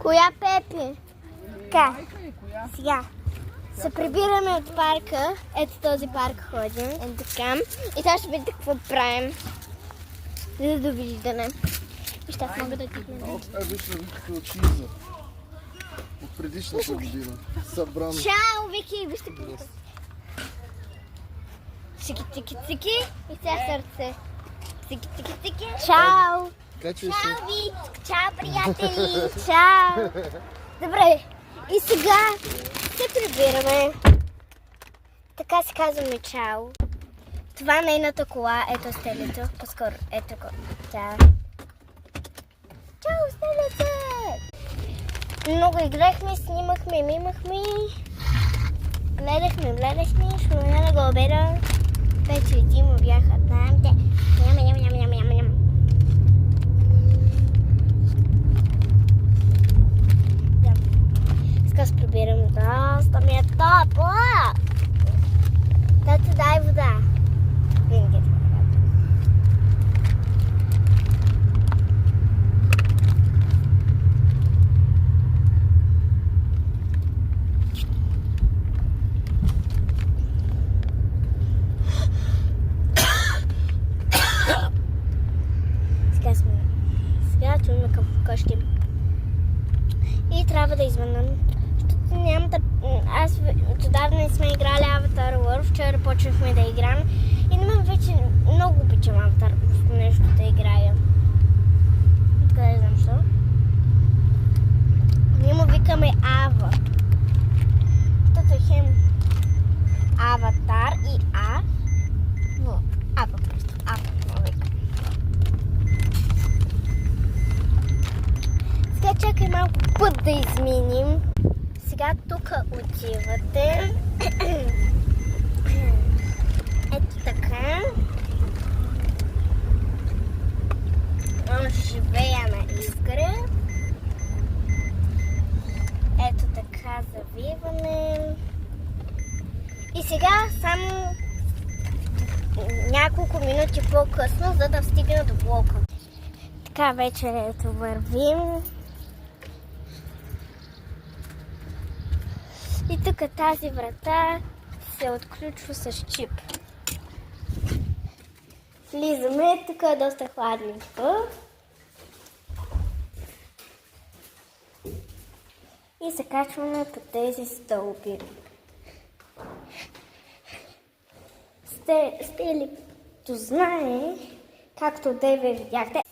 Коя Пепи? Така. Сега. Се прибираме от парка. Ето този парк ходим. Ето така. И сега ще видите какво правим. За довиждане. Вижте, аз мога да тикна. Вижте какви очи от предишната година. Събрано. Чао, Вики! Вижте какво. Цики, цики, цики. И сега сърце. Цики, цики, цики. Чао! Качвай се. Чао, Вик! Чао, приятели! Чао! Добре. И сега се прибираме. Така си казваме чао. Това е нейната кола. Ето стелето. По-скоро. Ето го. Чао. Чао, стелете! Много играхме, снимахме, мимахме. Гледахме, шумя да го обеда. Вече и Димо бяха там. Ням. Сега се прибирам. Доста ми е топло. Тата, дай вода. Винаги е така. Сега чуваме към къщи. И трябва да извънам. Няма да... Аз отдавна не сме играли Avatar War. Вчера почнахме да играем. И на мен вече много обичам Avatar нещо да играя. Откъде не знам защо. Ние му викаме Ава. Защото е хем Аватар и А. Но Ава просто. Ава му викам. Сега чакай малко път да изминим. Сега тук отивате. Ето така. Живея на Искра. Ето така завиване. И сега само няколко минути по-късно, за да стигна до блока. Така вече ето вървим. И тук тази врата се отключва с чип. Влизаме, тук е доста хладничко. И се качваме по тези стълби. Стелито знае, както деве видяхте.